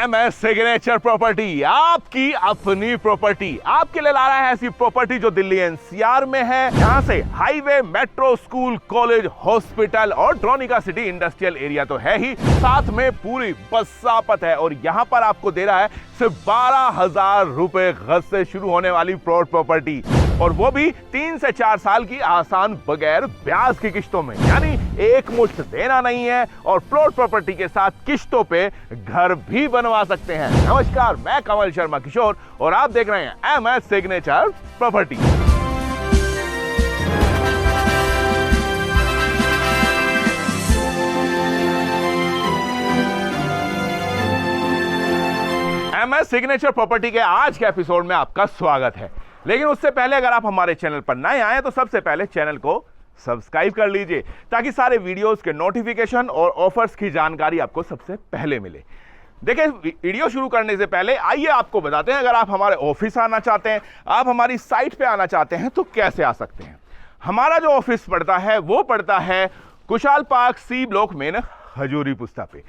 MS signature property, आपकी अपनी property आपके लिए ला रहा है ऐसी प्रॉपर्टी जो दिल्ली एनसीआर में है। यहां से highway, metro, school, college, hospital और ड्रोनिका सिटी इंडस्ट्रियल एरिया तो है ही, साथ में पूरी बसापत है। और यहां पर आपको दे रहा है सिर्फ 12,000 रुपए गज से शुरू होने वाली प्लॉट प्रॉपर्टी, और वो भी 3 से 4 साल की आसान बगैर ब्याज की किश्तों में। यानी एक मुश्त देना नहीं है और प्लॉट प्रॉपर्टी के साथ किश्तों पे घर भी बनवा सकते हैं। नमस्कार, मैं कमल शर्मा किशोर और आप देख रहे हैं MS signature property. MS signature property के आज के एपिसोड में आपका स्वागत है। लेकिन उससे पहले अगर आप हमारे चैनल पर नए आए तो सबसे पहले चैनल को सब्सक्राइब कर लीजिए ताकि सारे वीडियोस के नोटिफिकेशन और ऑफर्स की जानकारी आपको सबसे पहले मिले। देखिए, वीडियो शुरू करने से पहले आइए आपको बताते हैं, अगर आप हमारे ऑफिस आना चाहते हैं, आप हमारी साइट पे आना चाहते हैं तो कैसे आ सकते हैं। हमारा जो ऑफिस पड़ता है वो पड़ता है कुशाल पार्क सी ब्लॉक में हजूरी पुस्ता पे।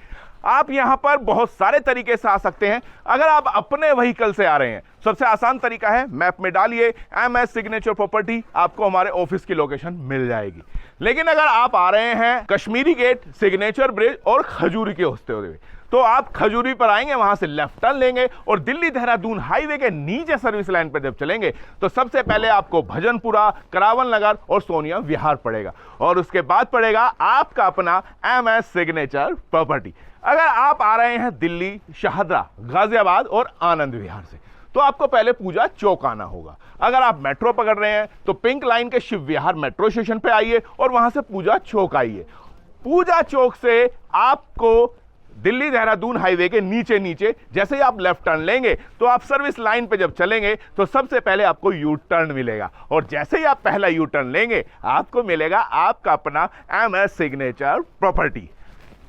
आप यहां पर बहुत सारे तरीके से आ सकते हैं। अगर आप अपने व्हीकल से आ रहे हैं, सबसे आसान तरीका है मैप में डालिए MS सिग्नेचर प्रॉपर्टी, आपको हमारे ऑफिस की लोकेशन मिल जाएगी। लेकिन अगर आप आ रहे हैं कश्मीरी गेट, सिग्नेचर ब्रिज और खजूरी के होते हुए, तो आप खजूरी पर आएंगे, वहां से लेफ्ट टर्न लेंगे और दिल्ली देहरादून हाईवे के नीचे सर्विस लाइन पर जब चलेंगे तो सबसे पहले आपको भजनपुरा, करावल नगर और सोनिया विहार पड़ेगा, और उसके बाद पड़ेगा आपका अपना MS सिग्नेचर प्रॉपर्टी। अगर आप आ रहे हैं दिल्ली, शाहदरा, गाजियाबाद और आनंद विहार से, तो आपको पहले पूजा चौक आना होगा। अगर आप मेट्रो पकड़ रहे हैं तो पिंक लाइन के शिव विहार मेट्रो स्टेशन पे आइए और वहां से पूजा चौक आइए। पूजा चौक से आपको दिल्ली देहरादून हाईवे के नीचे नीचे जैसे ही आप लेफ्ट टर्न लेंगे तो आप सर्विस लाइन पे जब चलेंगे तो सबसे पहले आपको यू टर्न मिलेगा, और जैसे ही आप पहला यू टर्न लेंगे आपको मिलेगा आपका अपना MS सिग्नेचर प्रॉपर्टी।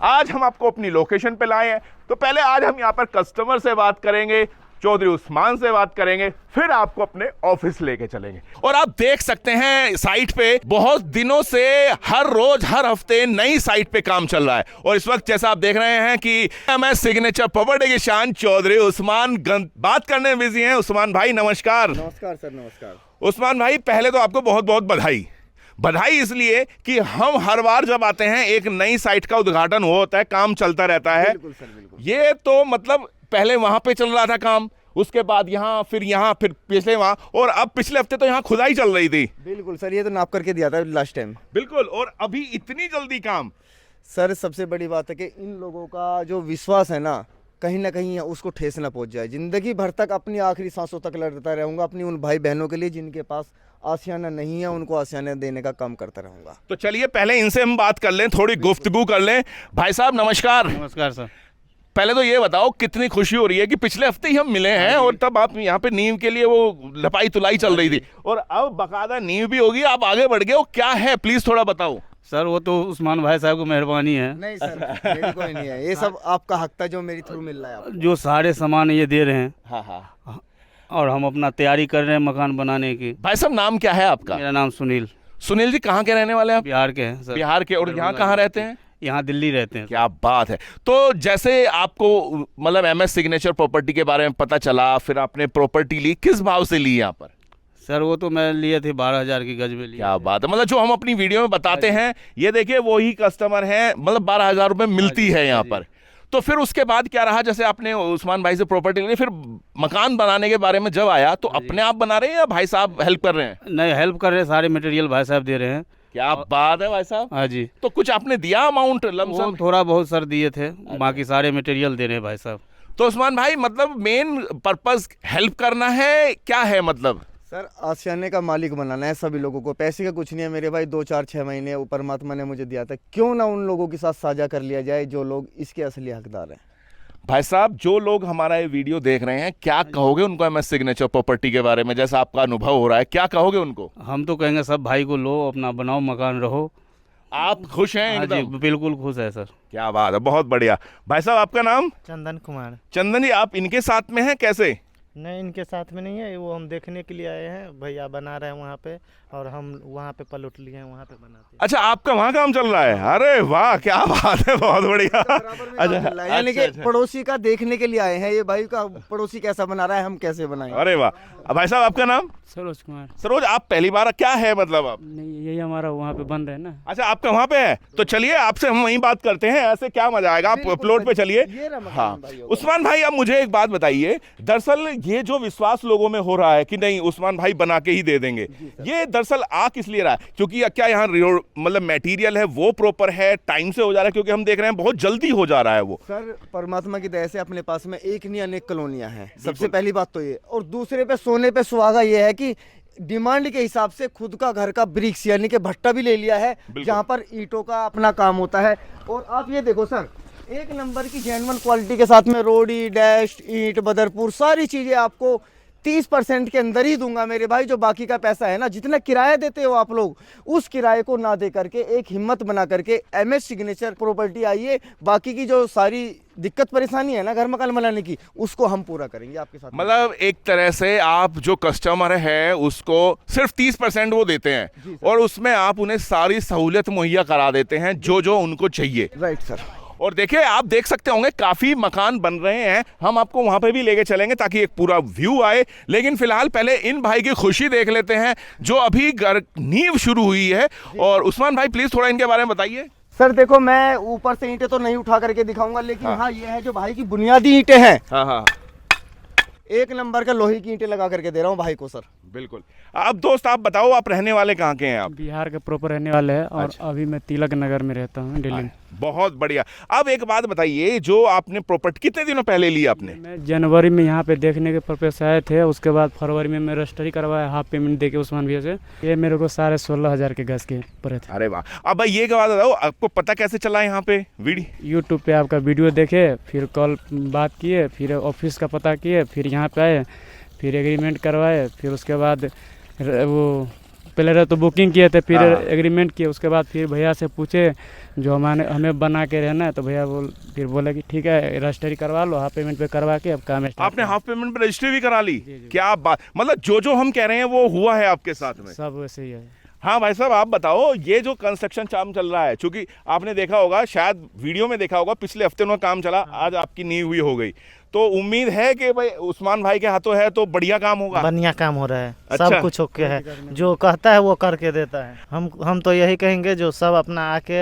आज हम आपको अपनी लोकेशन पे लाए हैं, तो पहले आज हम यहाँ पर कस्टमर से बात करेंगे, चौधरी उस्मान से बात करेंगे, फिर आपको अपने ऑफिस लेके चलेंगे। और आप देख सकते हैं साइट पे बहुत दिनों से हर रोज हर हफ्ते नई साइट पे काम चल रहा है, और इस वक्त जैसा आप देख रहे हैं कि MS सिग्नेचर प्रॉपर्टी की शान चौधरी उस्मान बात करने में बिजी हैं। उस्मान भाई नमस्कार। नमस्कार सर, नमस्कार। उस्मान भाई, पहले तो आपको बहुत बहुत बधाई इसलिए कि हम हर बार जब आते हैं एक नई साइट का उद्घाटन होता है, काम चलता रहता है। बिल्कुल सर, बिल्कुल। ये तो मतलब पहले वहां पे चल रहा था काम, उसके बाद यहाँ, फिर पिछले वहां, और अब पिछले हफ्ते तो यहाँ खुदाई चल रही थी। बिल्कुल सर, ये तो नाप करके दिया था लास्ट टाइम। बिल्कुल, और अभी इतनी जल्दी काम। सर सबसे बड़ी बात है कि इन लोगों का जो विश्वास है ना कहीं उसको ठेस ना पहुंच जाए। जिंदगी भर तक अपनी आखिरी सांसों तक लड़ता रहूंगा अपनी उन भाई बहनों के लिए जिनके पास आशियाना नहीं है, उनको आशियाना देने का काम करता रहूंगा। तो चलिए पहले इनसे हम बात कर लें, थोड़ी गुफ्तगू कर लें। भाई साहब नमस्कार। नमस्कार सर। पहले तो ये बताओ कितनी खुशी हो रही है कि पिछले हफ्ते ही हम मिले हैं और तब आप यहाँ पे नींव के लिए वो लपाई तुलाई चल रही थी, और अब बकायदा नींव भी होगी, आप आगे बढ़ गए हो, क्या है प्लीज थोड़ा बताओ। सर वो तो उस्मान भाई साहब को मेहरबानी है। नहीं सर, मेरी कोई नहीं है, ये सब आपका हक था जो मेरी थ्रू मिल रहा है आपको। जो सारे सामान ये दे रहे हैं। हाँ, और हम अपना तैयारी कर रहे हैं मकान बनाने की। भाई साहब नाम क्या है आपका? मेरा नाम सुनील जी, कहाँ के रहने वाले हैं आप? बिहार के हैं सर। बिहार के, और यहाँ कहाँ रहते हैं? यहाँ दिल्ली रहते हैं। क्या बात है। तो जैसे आपको मतलब MS सिग्नेचर प्रॉपर्टी के बारे में पता चला, फिर आपने प्रॉपर्टी ली, किस भाव से ली यहाँ पर? सर वो तो मैं लिए थे 12,000 की गज में लिए। क्या बात है, मतलब जो हम अपनी वीडियो में बताते हैं, ये देखिए वही कस्टमर है, मतलब 12,000 रुपए मिलती है यहाँ पर। तो फिर उसके बाद क्या रहा, जैसे आपने उस्मान भाई से प्रॉपर्टी ली, फिर मकान बनाने के बारे में जब आया तो अपने आप बना रहे हैं या भाई साहब हेल्प कर रहे हैं? नहीं, हेल्प कर रहे हैं, सारे मटेरियल भाई साहब दे रहे हैं। क्या बात है भाई साहब। हाँ जी। तो कुछ आपने दिया अमाउंट लमसम? थोड़ा बहुत सर दिए थे, बाकी सारे मटेरियल दे रहे हैं भाई साहब। तो उस्मान भाई मतलब मेन पर्पस हेल्प करना है, क्या है मतलब? सर आशियाने का मालिक बनाना है सभी लोगों को, पैसे का कुछ नहीं है मेरे भाई। 2-4-6 महीने परमात्मा ने मुझे दिया था, क्यों ना उन लोगों के साथ साझा कर लिया जाए जो लोग इसके असली हकदार हैं। भाई साहब, जो लोग हमारा ये वीडियो देख रहे हैं, क्या कहोगे उनको MS सिग्नेचर प्रॉपर्टी के बारे में, जैसा आपका अनुभव हो रहा है, क्या कहोगे उनको? हम तो कहेंगे सब भाई को लो, अपना बनाओ मकान, रहो। आप खुश हैं? हाँ जी, एकदम बिल्कुल खुश है सर। क्या बात है, बहुत बढ़िया। भाई साहब आपका नाम? चंदन कुमार। चंदन जी, आप इनके साथ में हैं कैसे? नहीं, इनके साथ में नहीं है, वो हम देखने के लिए आए हैं, भैया बना रहे हैं वहाँ पे और हम वहाँ पे पलट लिए हैं, वहाँ पे बनाते हैं। अच्छा, आपका वहाँ काम चल रहा है? अरे वाह, क्या बात है, बहुत बढ़िया। अच्छा, यानी कि पड़ोसी का देखने के लिए आए हैं, ये भाई का पड़ोसी कैसा बना रहा है, हम कैसे बनाएं। अरे वाह। अब भाई साहब, आपका नाम? सरोज कुमार। सरोज, आप पहली बार क्या है मतलब आप? नहीं, यही हमारा वहाँ पे बन रहे हैं ना। अच्छा, आपका वहाँ पे है, तो चलिए आपसे हम वहीं बात करते हैं, ऐसे क्या मजा आएगा। आप प्लॉट पे चलिए। हाँ उस्मान भाई, अब मुझे एक बात बताइए, दरअसल ये जो विश्वास लोगों में हो रहा है कि नहीं उस्मान भाई बना के ही दे देंगे, ये दरअसल आ किस लिए रहा है? क्योंकि क्या यहाँ मतलब मटेरियल है वो प्रॉपर है, टाइम से हो जा रहा है? क्योंकि हम देख रहे हैं बहुत जल्दी हो जा रहा है वो। सर, परमात्मा की दया से अपने पास में एक नहीं अनेक कॉलोनियां हैं, सबसे पहली बात तो ये। और दूसरे पे सोने पे सुहागा ये है कि डिमांड के हिसाब से खुद का घर का ब्रिक्स यानी कि भट्टा भी ले लिया है, जहाँ पर ईंटों का अपना काम होता है। और आप ये देखो सर, एक नंबर की जेन्युइन क्वालिटी के साथ में रोडी, डैश, ईंट, बदरपुर सारी चीजें आपको 30% के अंदर ही दूंगा मेरे भाई। जो बाकी का पैसा है ना, जितना किराया देते हो आप लोग, उस किराए को ना दे करके एक हिम्मत बना करके MS सिग्नेचर प्रॉपर्टी आइए। बाकी की जो सारी दिक्कत परेशानी है ना घर मकान बनाने की, उसको हम पूरा करेंगे आपके साथ। मतलब एक तरह से आप जो कस्टमर है उसको सिर्फ 30% वो देते हैं और उसमें आप उन्हें सारी सहूलियत मुहैया करा देते हैं जो जो उनको चाहिए। Right sir. और देखिए, आप देख सकते होंगे काफी मकान बन रहे हैं, हम आपको वहां पे भी लेके चलेंगे ताकि एक पूरा व्यू आए। लेकिन फिलहाल पहले इन भाई की खुशी देख लेते हैं जो अभी नींव शुरू हुई है। और उस्मान भाई, प्लीज थोड़ा इनके बारे में बताइए। सर देखो, मैं ऊपर से ईंटें तो नहीं उठा करके दिखाऊंगा, लेकिन हाँ ये है जो भाई की बुनियादी ईंटें हैं। हाँ, एक नंबर का लोहे की ईंटें लगा करके दे रहा हूँ भाई को सर। बिल्कुल। अब दोस्त आप बताओ, आप रहने वाले कहाँ के हैं? आप बिहार के प्रॉपर रहने वाले हैं और अभी मैं तिलक नगर में रहता हूँ, दिल्ली में। बहुत बढ़िया। अब एक बात बताइए, जो आपने प्रॉपर्टी कितने दिनों पहले ली आपने? मैं जनवरी में यहाँ पे देखने के पर्पज से आए थे, उसके बाद फरवरी में मैं रजिस्ट्री करवाया हाफ पेमेंट देके उस्मान भैया से। ये मेरे को 16,500 के गज के पड़े थे। अरे वाह। अब भाई ये बात बताओ, आपको पता कैसे चला यहाँ पे? यूट्यूब पे आपका वीडियो देखे, फिर कॉल बात किए, फिर ऑफिस का पता किए, फिर यहाँ पे आए, फिर एग्रीमेंट करवाए, फिर उसके बाद वो पहले तो बुकिंग किए थे, फिर एग्रीमेंट किए, उसके बाद फिर भैया से पूछे जो हमें बना के रहना है, तो भैया फिर बोले कि ठीक है रजिस्ट्री करवा लो, हाफ पेमेंट पे करवा के अब काम स्टार्ट। आपने हाफ पेमेंट पे रजिस्ट्री भी करा ली? क्या बात, मतलब जो जो हम कह रहे हैं वो हुआ है आपके साथ में? सब वैसे ही है। हाँ भाई साहब, आप बताओ, ये जो कंस्ट्रक्शन काम चल रहा है, चूंकि आपने देखा होगा, शायद वीडियो में देखा होगा, पिछले हफ्ते में काम चला, आज आपकी नींव हुई हो गई, तो उम्मीद है कि भाई उस्मान भाई के हाथों है तो बढ़िया काम होगा। बढ़िया काम हो रहा है। अच्छा। सब कुछ ओके है, जो कहता है वो करके देता है। हम तो यही कहेंगे, जो सब अपना आके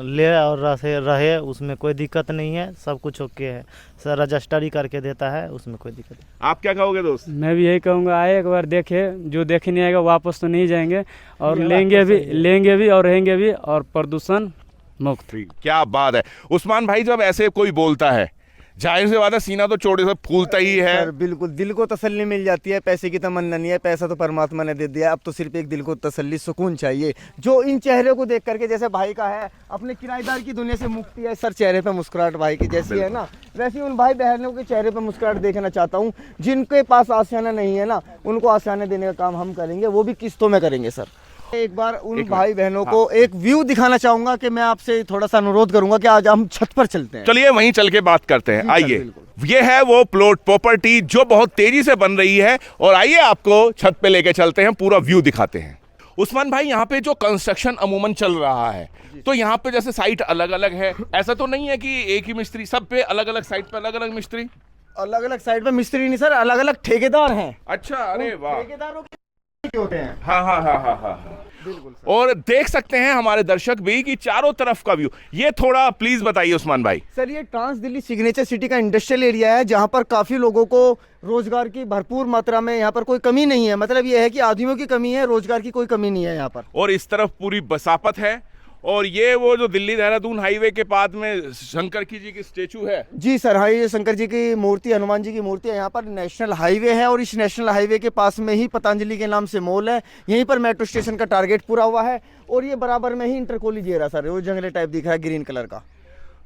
ले और रहे उसमें कोई दिक्कत नहीं है, सब कुछ ओके है। सर रजिस्ट्री करके देता है, उसमें कोई दिक्कत नहीं। आप क्या कहोगे दोस्त? मैं भी यही कहूँगा, आए एक बार देखे, जो देखे नहीं आएगा वापस तो नहीं जाएंगे, और लेंगे भी और रहेंगे भी, और प्रदूषण मुक्त। क्या बात है उस्मान भाई, जब ऐसे कोई बोलता है, जाहिर सी बात है सीना तो चौड़े से फूलता ही है। सर बिल्कुल, दिल को तसल्ली मिल जाती है। पैसे की तमन्ना नहीं है, पैसा तो परमात्मा ने दे दिया, अब तो सिर्फ एक दिल को तसल्ली, सुकून चाहिए। जो इन चेहरे को देख करके, जैसे भाई का है, अपने किराएदार की दुनिया से मुक्ति है सर, चेहरे पे मुस्कुराहट भाई की जैसी है ना, वैसे उन भाई बहनों के चेहरे पे मुस्कुराहट देखना चाहता हूँ। जिनके पास आशियाना नहीं है ना, उनको आशियाना देने का काम हम करेंगे, वो भी किस्तों में करेंगे सर। एक बार उन भाई बहनों को एक व्यू दिखाना चाहूंगा कि मैं आपसे थोड़ा सा अनुरोध करूंगा कि आज हम छत पर चलते हैं। चलिए वहीं चल के बात करते हैं, आइए। ये है वो प्लॉट प्रॉपर्टी जो बहुत तेजी से बन रही है, और आइए आपको छत पे लेके चलते हैं, पूरा व्यू दिखाते हैं। उस्मान भाई, यहाँ पे जो कंस्ट्रक्शन अमूमन चल रहा है, तो यहाँ पे जैसे साइट अलग अलग है, ऐसा तो नहीं है कि एक ही मिस्त्री, सब पे अलग अलग साइट पे अलग अलग मिस्त्री? अलग अलग साइड पे मिस्त्री नहीं सर, अलग अलग ठेकेदार हैं। अच्छा, अरे वाह। ठेकेदारों के होते हैं। हाँ। बिल्कुल। और देख सकते हैं हमारे दर्शक भी कि चारों तरफ का व्यू, ये थोड़ा प्लीज बताइए उस्मान भाई। सर ये ट्रांस दिल्ली सिग्नेचर सिटी का इंडस्ट्रियल एरिया है, जहां पर काफी लोगों को रोजगार की भरपूर मात्रा में, यहाँ पर कोई कमी नहीं है। मतलब ये है कि आदमियों की कमी है, रोजगार की कोई कमी नहीं है यहाँ पर। और इस तरफ पूरी बसापत है, और ये वो जो दिल्ली देहरादून हाईवे के पास में शंकर जी की स्टेचू है। जी सर, हाँ, ये शंकर जी की मूर्ति, हनुमान जी की मूर्ति है। यहाँ पर नेशनल हाईवे है, और इस नेशनल हाईवे के पास में ही पतंजलि के नाम से मॉल है। यहीं पर मेट्रो स्टेशन का टारगेट पूरा हुआ है, और ये बराबर में ही इंटरकोली जेरा सर, वो जंगले टाइप दिख रहा है ग्रीन कलर का।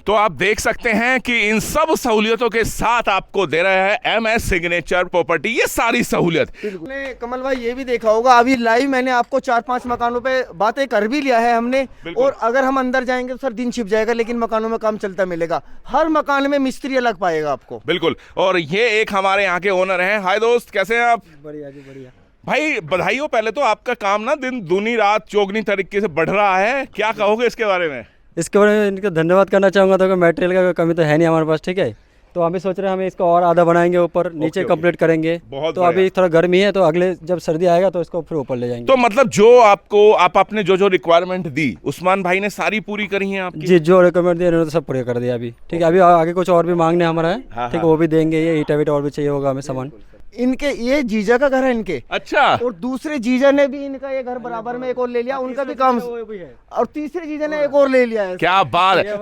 तो आप देख सकते हैं कि इन सब सहूलियतों के साथ आपको दे रहा है MS सिग्नेचर प्रॉपर्टी ये सारी सहूलियत। आपने कमल भाई ये भी देखा होगा, अभी लाइव मैंने आपको 4-5 मकानों पे बातें कर भी लिया है हमने, और अगर हम अंदर जाएंगे तो सर दिन छिप जाएगा, लेकिन मकानों में काम चलता मिलेगा। हर मकान में मिस्त्री अलग पाएगा आपको। बिल्कुल। और ये एक हमारे यहाँ के ओनर हैं। हाय दोस्त, कैसे हैं आप? बढ़िया जी बढ़िया भाई बधाई हो, पहले तो आपका काम ना दिन दूनी रात चौगनी तरीके से बढ़ रहा है, क्या कहोगे इसके बारे में? इसके बारे में इनका धन्यवाद करना चाहूँगा। तो मटेरियल का कोई कमी तो है नहीं हमारे पास, ठीक है। तो हम भी सोच रहे हैं हमें इसको और आधा बनाएंगे, ऊपर नीचे कंप्लीट करेंगे। बहुत तो अभी थोड़ा गर्मी है, तो अगले जब सर्दी आएगा तो इसको फिर ऊपर ले जाएंगे। तो मतलब जो आपने जो रिक्वायरमेंट दी उस्मान भाई ने सारी पूरी करी है आपकी? जी, जो रिकमेंड दिया इन्होंने तो सब पूरे कर दिया अभी, ठीक है। अभी आगे कुछ और भी मांगने हमारा है, ठीक है, वो भी देंगे। ये ईटा वीटा और भी चाहिए होगा हमें सामान। इनके ये जीजा का घर है इनके। अच्छा। और दूसरे जीजा ने भी इनका ये घर बराबर में एक और ले लिया, उनका भी काम, और तीसरे जीजा ने एक और ले लिया है। क्या बात है।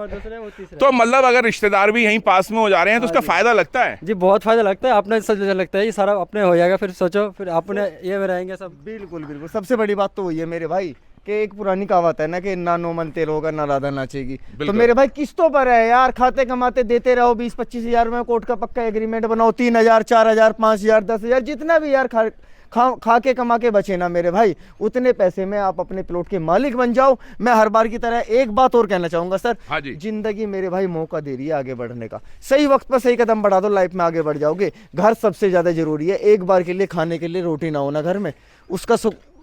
तो मतलब अगर रिश्तेदार भी यहीं पास में हो जा रहे हैं तो उसका फायदा लगता है? जी बहुत फायदा लगता है। अपने लगता है ये सारा अपने हो जाएगा, फिर सोचो फिर अपने ये में रहेंगे सब। बिल्कुल बिल्कुल, सबसे बड़ी बात तो वही है मेरे भाई कि एक पुरानी कहावत है ना कि ना नो मन तेल होगा ना राधा नाचेगी। तो मेरे भाई किस्तों पर है यार, खाते कमाते देते रहो। 20-25 हजार में कोर्ट का पक्का एग्रीमेंट बनाओ, 3,000 4,000 5,000 10,000 जितना भी यार खा के कमा के बचे ना मेरे भाई, उतने पैसे में आप अपने प्लॉट के मालिक बन जाओ। मैं हर बार की तरह एक बात और कहना चाहूंगा सर। हाँ जी। जिंदगी मेरे भाई मौका दे रही है आगे बढ़ने का, सही वक्त पर सही कदम बढ़ा दो, लाइफ में आगे बढ़ जाओगे। घर सबसे ज्यादा जरूरी है। एक बार के लिए खाने के लिए रोटी ना होना घर में, उसका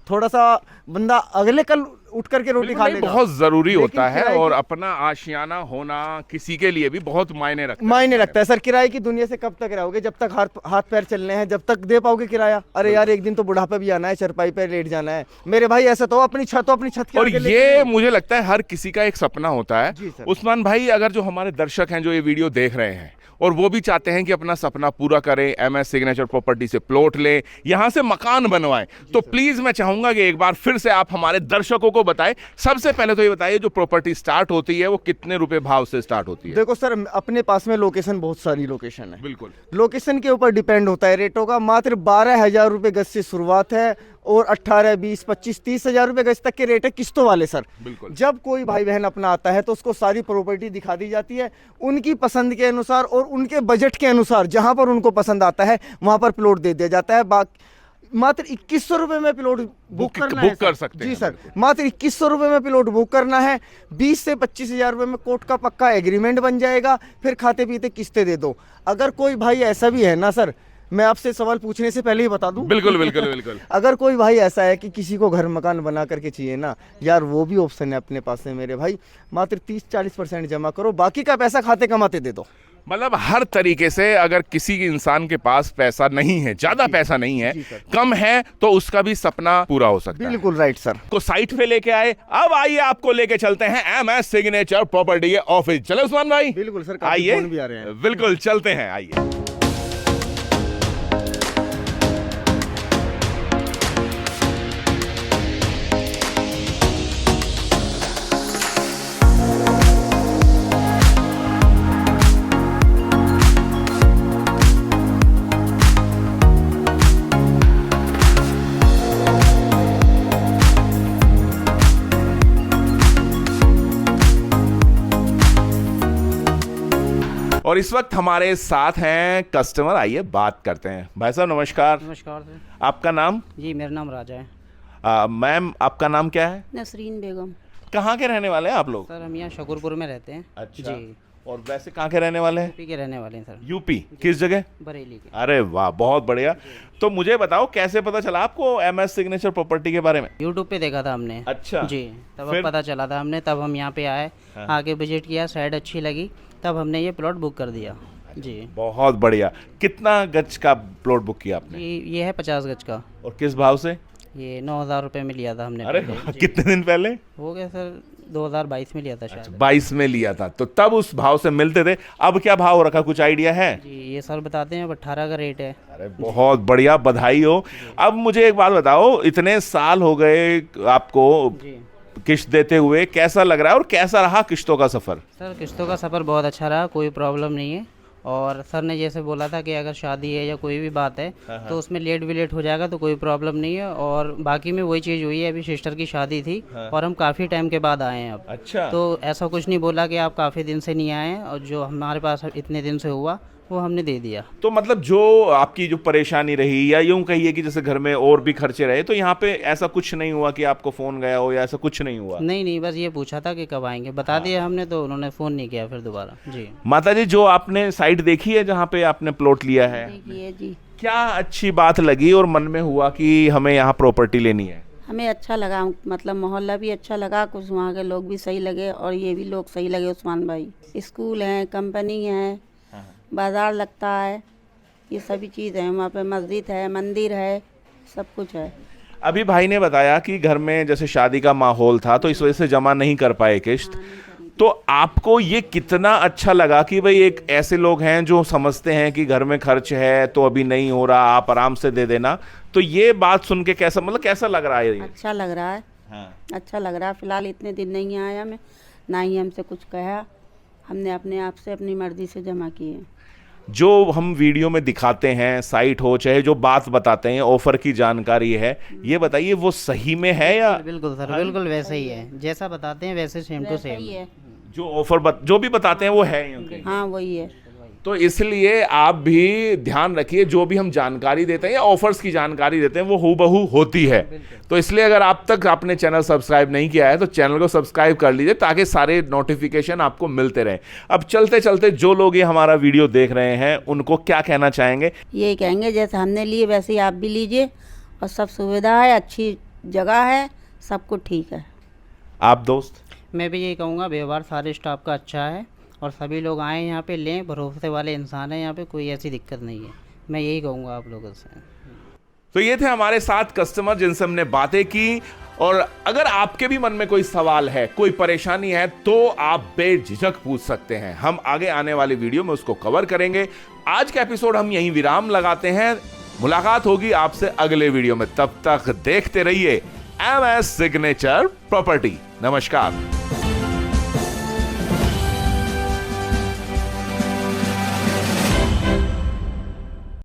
थोड़ा सा बंदा अगले कल उठ करके रोटी खा लेगा, बहुत जरूरी होता है। किराए और की- अपना आशियाना होना किसी के लिए भी बहुत मायने रखता है सर। किराए की दुनिया से कब तक रहोगे? जब तक हाथ पैर चलने हैं, जब तक दे पाओगे किराया। अरे यार एक दिन तो बुढ़ापा भी आना है, चरपाई पे लेट जाना है मेरे भाई। ऐसा तो अपनी छत के और आगे ये मुझे लगता है हर किसी का एक सपना होता है। जी सर। उस्मान भाई, अगर जो हमारे दर्शक हैं जो ये वीडियो देख रहे हैं और वो भी चाहते हैं कि अपना सपना पूरा करें, MS सिग्नेचर प्रॉपर्टी से प्लॉट लें, यहां से मकान बनवाएं, तो प्लीज मैं चाहूंगा कि एक बार फिर से आप हमारे दर्शकों को बताएं। सबसे पहले तो ये बताइए, जो प्रॉपर्टी स्टार्ट होती है वो कितने रुपए भाव से स्टार्ट होती है? देखो सर, अपने पास में लोकेशन, बहुत सारी लोकेशन है। बिल्कुल। लोकेशन के ऊपर डिपेंड होता है रेटों का। मात्र 12,000 रुपए गज से शुरुआत है, और 18, 20, 25, 30 हजार रुपए गज तक के रेट है किस्तों वाले सर। बिल्कुल। जब कोई भाई बहन अपना आता है तो उसको सारी प्रॉपर्टी दिखा दी जाती है, उनकी पसंद के अनुसार और उनके बजट के अनुसार। जहां पर उनको पसंद आता है वहां पर प्लॉट दे दिया जाता है। मात्र 2100 रुपए में प्लॉट बुक करना है कर सकते हैं। जी सर, मात्र 2100 रुपए में प्लॉट बुक करना है। 20 से 25 हजार रुपए में कोर्ट का पक्का एग्रीमेंट बन जाएगा, फिर खाते पीते किस्तें दे दो। अगर कोई भाई ऐसा भी है ना सर, मैं आपसे सवाल पूछने से पहले ही बता दूं। बिल्कुल बिल्कुल बिल्कुल। अगर कोई भाई ऐसा है कि किसी को घर मकान बना करके चाहिए ना यार, वो भी ऑप्शन है अपने पास में मेरे भाई। मात्र 30-40% जमा करो, बाकी का पैसा खाते कमाते दे दो। मतलब हर तरीके से अगर किसी इंसान के पास पैसा नहीं है, ज्यादा पैसा नहीं है, कम है, तो उसका भी सपना पूरा हो सकता है। बिल्कुल राइट सर। को साइट पे लेके आए। अब आइए आपको लेके चलते हैं MS सिग्नेचर प्रॉपर्टी के ऑफिस। चलो उस्मान भाई। बिल्कुल सर, आइए। फोन भी आ रहे हैं। बिल्कुल चलते हैं, आइए। और इस वक्त हमारे साथ हैं कस्टमर, आइए बात करते हैं। भाई साहब नमस्कार। नमस्कार सर। आपका नाम? जी मेरा नाम राजा है। मैम आपका नाम क्या है? नसरीन बेगम। कहाँ के रहने वाले हैं आप लोग? सर हम यहाँ शकरपुर में रहते हैं। अच्छा। जी। और वैसे कहाँ के रहने वाले हैं? यूपी के रहने वाले हैं सर। यूपी किस जगह? बरेली के। अरे वाह, बहुत बढ़िया। तो मुझे बताओ कैसे पता चला आपको MS सिग्नेचर प्रॉपर्टी के बारे में? यूट्यूब पे देखा था हमने। अच्छा। जी, तब फिर? पता चला था हमने, तब हम यहाँ पे आए। हाँ। आके विजिट किया, साइड अच्छी लगी, तब हमने ये प्लॉट बुक कर दिया। जी बहुत बढ़िया। कितना गज का प्लॉट बुक किया आपने? जी, ये है 50 गज का। और किस भाव से? ये 9,000 रुपये में लिया था हमने। अरे पहले। जी। कितने दिन पहले? हो गया सर, 2022 में लिया था शायद। 22 में लिया था, तो तब उस भाव से मिलते थे। अब क्या भाव रखा, कुछ आइडिया है? जी ये सर बताते हैं, अब 18 का रेट है। अरे बहुत बढ़िया, बधाई हो। अब मुझे एक बात बताओ, इतने साल हो गए आपको जी किस्त देते हुए, कैसा लग रहा है और कैसा रहा किस्तों का सफ़र? सर, किस्तों का सफ़र बहुत अच्छा रहा, कोई प्रॉब्लम नहीं है। और सर ने जैसे बोला था कि अगर शादी है या कोई भी बात है तो उसमें लेट हो जाएगा तो कोई प्रॉब्लम नहीं है। और बाकी में वही चीज़ हुई है, अभी सिस्टर की शादी थी और हम काफ़ी टाइम के बाद आए हैं अब। अच्छा। तो ऐसा कुछ नहीं बोला कि आप काफ़ी दिन से नहीं आए हैं, और जो हमारे पास इतने दिन से हुआ वो हमने दे दिया। तो मतलब जो आपकी जो परेशानी रही, या यूं कहिए कि जैसे घर में और भी खर्चे रहे, तो यहाँ पे ऐसा कुछ नहीं हुआ कि आपको फोन गया हो, या ऐसा कुछ नहीं हुआ? नहीं, बस ये पूछा था कि कब आएंगे, बता दिया हमने, तो उन्होंने फ़ोन नहीं किया फिर दोबारा। जी माता जी, जो आपने साइट देखी है जहाँ पे आपने प्लॉट लिया है, देखिए जी, क्या अच्छी बात लगी और मन में हुआ कि हमें यहाँ प्रॉपर्टी लेनी है? हमें अच्छा लगा, मतलब मोहल्ला भी अच्छा लगा, कुछ वहाँ के लोग भी सही लगे और ये भी लोग सही लगे उस्मान भाई। स्कूल है, कंपनी है, बाज़ार लगता है, ये सभी चीज़ है वहाँ पे, मस्जिद है, मंदिर है, सब कुछ है। अभी भाई ने बताया कि घर में जैसे शादी का माहौल था तो इस वजह से जमा नहीं कर पाए किस्त, तो आपको ये कितना अच्छा लगा कि भाई एक ऐसे लोग हैं जो समझते हैं कि घर में खर्च है तो अभी नहीं हो रहा, आप आराम से दे देना, तो ये बात सुन के कैसा, मतलब कैसा लग रहा है ये? अच्छा लग रहा है। हाँ। अच्छा लग रहा है। फ़िलहाल इतने दिन नहीं आया हमें, ना ही हमसे कुछ कहा, हमने अपने आप से अपनी मर्ज़ी से जमा किए। जो हम वीडियो में दिखाते हैं, साइट हो चाहे जो बात बताते हैं, ऑफर की जानकारी है, ये बताइए वो सही में है या? बिल्कुल सर, बिल्कुल वैसे ही है, जैसा बताते हैं वैसे सेम टू वैसा सेम। ही है। जो ऑफर जो भी बताते हैं वो है ही। हाँ वही है। तो इसलिए आप भी ध्यान रखिए, जो भी हम जानकारी देते हैं या ऑफर्स की जानकारी देते हैं वो हूबहू होती है। तो इसलिए अगर आप तक आपने चैनल सब्सक्राइब नहीं किया है तो चैनल को सब्सक्राइब कर लीजिए ताकि सारे नोटिफिकेशन आपको मिलते रहें। अब चलते चलते जो लोग ये हमारा वीडियो देख रहे हैं उनको क्या कहना चाहेंगे? यही कहेंगे जैसे हमने लिए वैसे ही आप भी लीजिए, और सब सुविधा है, अच्छी जगह है, सब कुछ ठीक है। आप दोस्त? मैं भी यही कहूँगा, व्यवहार सारे स्टाफ का अच्छा है और सभी लोग आएँ यहाँ पे लें, भरोसे वाले इंसान हैं यहाँ पे, कोई ऐसी दिक्कत नहीं है। मैं यही कहूँगा आप लोगों से। तो ये थे हमारे साथ कस्टमर जिनसे हमने बातें की, और अगर आपके भी मन में कोई सवाल है, कोई परेशानी है, तो आप बेझिझक पूछ सकते हैं। हम आगे आने वाली वीडियो में उसको कवर करेंगे। आज का एपिसोड हम यहीं विराम लगाते हैं। मुलाकात होगी आपसे अगले वीडियो में, तब तक देखते रहिए MS सिग्नेचर प्रॉपर्टी। नमस्कार।